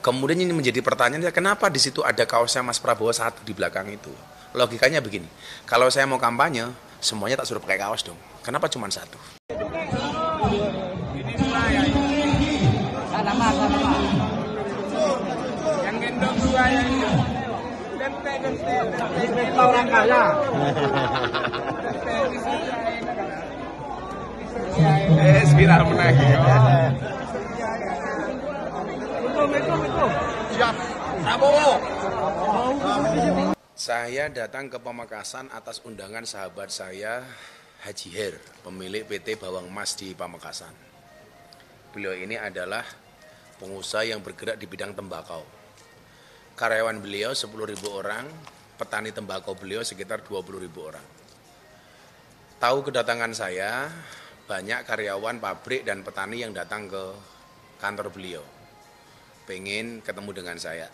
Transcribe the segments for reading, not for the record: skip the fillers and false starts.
Kemudian ini menjadi pertanyaan, kenapa di situ ada kaosnya Mas Prabowo satu di belakang itu? Logikanya begini, kalau saya mau kampanye, semuanya tak suruh pakai kaos dong. Kenapa cuma satu? Yang gendong dua yang itu. Pesta orang kaya. Viral menang. Siap. Prabowo. Saya datang ke Pamekasan atas undangan sahabat saya Haji Her, pemilik PT Bawang Emas di Pamekasan. Beliau ini adalah pengusaha yang bergerak di bidang tembakau. Karyawan beliau 10.000 orang, petani tembakau beliau sekitar 20.000 orang. Tahu kedatangan saya, banyak karyawan pabrik dan petani yang datang ke kantor beliau. Pengen ketemu dengan saya.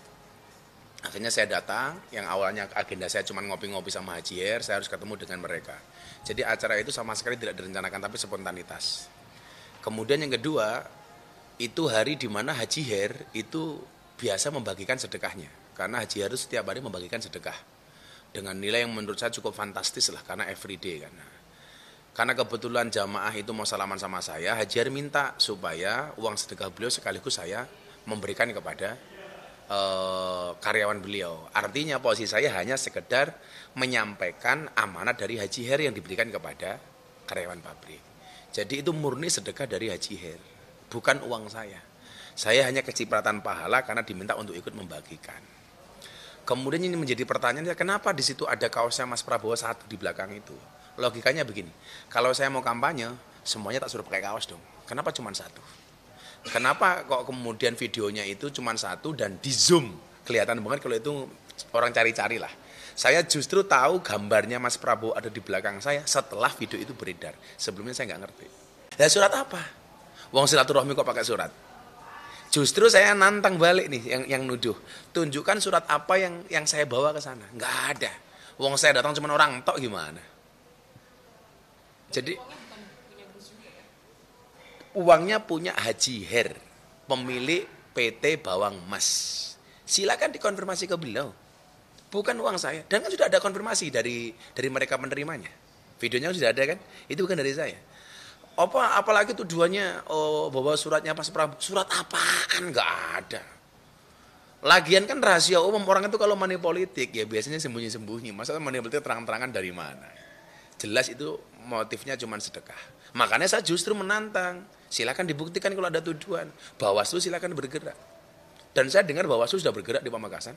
Akhirnya saya datang, yang awalnya agenda saya cuma ngopi-ngopi sama Haji Her, saya harus ketemu dengan mereka. Jadi acara itu sama sekali tidak direncanakan, tapi spontanitas. Kemudian yang kedua, itu hari di mana Haji Her itu biasa membagikan sedekahnya. Karena Haji Her itu setiap hari membagikan sedekah. Dengan nilai yang menurut saya cukup fantastis lah, karena everyday kan. Karena kebetulan jamaah itu mau salaman sama saya, Haji Her minta supaya uang sedekah beliau sekaligus saya memberikan kepada karyawan beliau. Artinya posisi saya hanya sekedar menyampaikan amanat dari Haji Her yang diberikan kepada karyawan pabrik. Jadi itu murni sedekah dari Haji Her, bukan uang saya. Saya hanya kecipratan pahala karena diminta untuk ikut membagikan. Kemudian ini menjadi pertanyaan, kenapa di situ ada kaosnya Mas Prabowo satu di belakang itu? Logikanya begini, kalau saya mau kampanye, semuanya tak suruh pakai kaos dong. Kenapa cuma satu? Kenapa kok kemudian videonya itu cuma satu dan di zoom? Kelihatan banget kalau itu orang cari-cari lah. Saya justru tahu gambarnya Mas Prabowo ada di belakang saya setelah video itu beredar. Sebelumnya saya nggak ngerti. Ya surat apa? Wong silaturahmi kok pakai surat? Justru saya nantang balik nih yang nuduh. Tunjukkan surat apa yang saya bawa ke sana. Nggak ada. Wong saya datang cuma orang tok gimana? Jadi uangnya punya Haji Her, pemilik PT Bawang Emas. Silakan dikonfirmasi ke beliau. Bukan uang saya. Dan kan sudah ada konfirmasi dari mereka penerimanya. Videonya sudah ada kan? Itu bukan dari saya. Apalagi tuduhannya bahwa suratnya Mas Prabowo. Surat apaan? Nggak ada. Lagian kan rahasia umum, orang itu kalau money politik ya biasanya sembunyi-sembunyi. Masa money politik terang-terangan dari mana? Jelas itu motifnya cuma sedekah. Makanya saya justru menantang. Silakan dibuktikan kalau ada tuduhan. Bawaslu silakan bergerak. Dan saya dengar Bawaslu sudah bergerak di Pamekasan.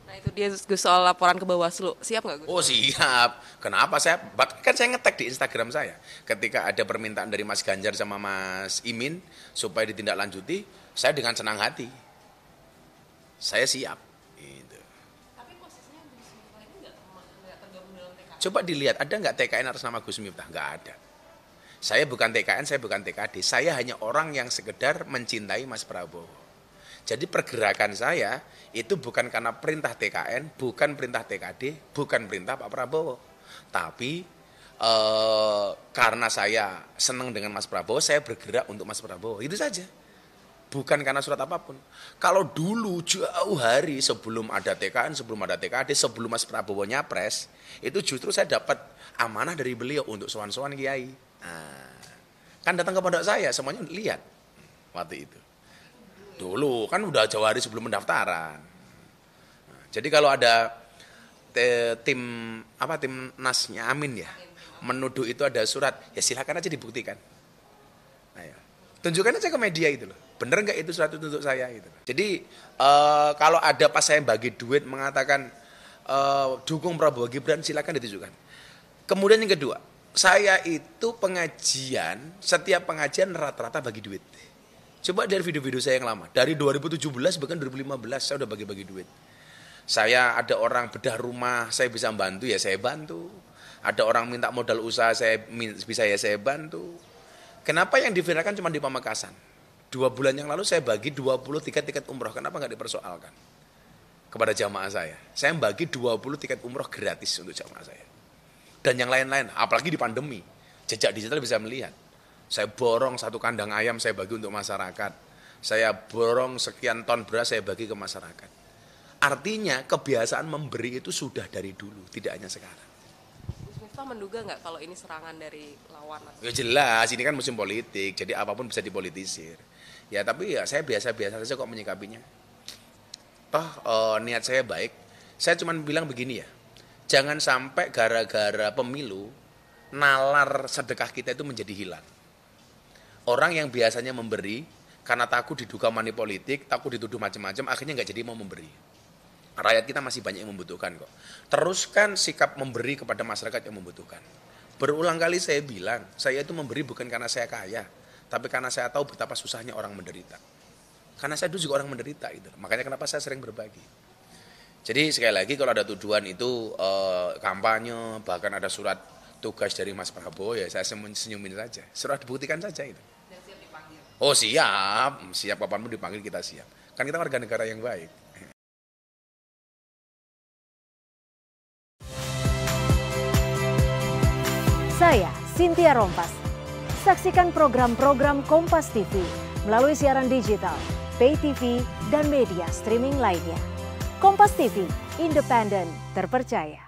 Nah itu dia Gus soal laporan ke Bawaslu. Siap nggak Gus? Oh siap. Kenapa saya? Kan saya ngetek di Instagram saya. Ketika ada permintaan dari Mas Ganjar sama Mas Imin supaya ditindaklanjuti, saya dengan senang hati. Saya siap. Gitu. Tapi posisinya Gus Miftah ini nggak tergabung dalam TKN. Coba dilihat, ada nggak TKN atas nama Gus Miftah? Nggak ada. Saya bukan TKN, saya bukan TKD. Saya hanya orang yang sekedar mencintai Mas Prabowo. Jadi pergerakan saya itu bukan karena perintah TKN, bukan perintah TKD, bukan perintah Pak Prabowo. Tapi karena saya senang dengan Mas Prabowo, saya bergerak untuk Mas Prabowo. Itu saja. Bukan karena surat apapun. Kalau dulu jauh hari sebelum ada TKN, sebelum ada TKD, sebelum Mas Prabowo nyapres, itu justru saya dapat amanah dari beliau untuk sowan-sowan kiai. Nah, kan datang ke pondok saya, semuanya lihat waktu itu. Dulu kan udah jauh hari sebelum pendaftaran. Nah, jadi kalau ada tim nasnya Amin ya, menuduh itu ada surat, ya silakan aja dibuktikan. Nah, ya. Tunjukkan aja ke media itu loh. Bener nggak itu surat itu untuk saya gitu. Jadi kalau ada pas saya bagi duit mengatakan dukung Prabowo Gibran, silakan ditunjukkan. Kemudian yang kedua, saya itu pengajian, setiap pengajian rata-rata bagi duit. Coba dari video-video saya yang lama, dari 2017 bahkan 2015 saya udah bagi-bagi duit. Saya ada orang bedah rumah, saya bisa bantu ya saya bantu. Ada orang minta modal usaha, saya bisa ya saya bantu. Kenapa yang diviralkan cuma di Pamekasan? 2 bulan yang lalu saya bagi 20 tiket umroh, kenapa nggak dipersoalkan kepada jamaah saya? Saya bagi 20 tiket umroh gratis untuk jamaah saya. Dan yang lain-lain, apalagi di pandemi, jejak digital bisa melihat. Saya borong 1 kandang ayam, saya bagi untuk masyarakat. Saya borong sekian ton beras, saya bagi ke masyarakat. Artinya kebiasaan memberi itu sudah dari dulu, tidak hanya sekarang. Gus Miftah menduga nggak kalau ini serangan dari lawan? Ya jelas, ini kan musim politik, jadi apapun bisa dipolitisir. Ya tapi ya saya biasa-biasa saja kok menyikapinya. Toh niat saya baik, saya cuma bilang begini ya, jangan sampai gara-gara pemilu, nalar sedekah kita itu menjadi hilang. Orang yang biasanya memberi, karena takut diduga money politik, takut dituduh macam-macam, akhirnya nggak jadi mau memberi. Rakyat kita masih banyak yang membutuhkan kok. Teruskan sikap memberi kepada masyarakat yang membutuhkan. Berulang kali saya bilang, saya itu memberi bukan karena saya kaya, tapi karena saya tahu betapa susahnya orang menderita. Karena saya dulu juga orang menderita gitu. Makanya kenapa saya sering berbagi. Jadi sekali lagi kalau ada tuduhan itu kampanye, bahkan ada surat tugas dari Mas Prabowo, ya saya senyumin saja. Surat dibuktikan saja itu. Dan siap dipanggil. Oh siap kapanpun dipanggil kita siap. Kan kita warga negara yang baik. Saya Cynthia Rompas. Saksikan program-program Kompas TV melalui siaran digital, pay TV, dan media streaming lainnya. Kompas TV, independen, terpercaya.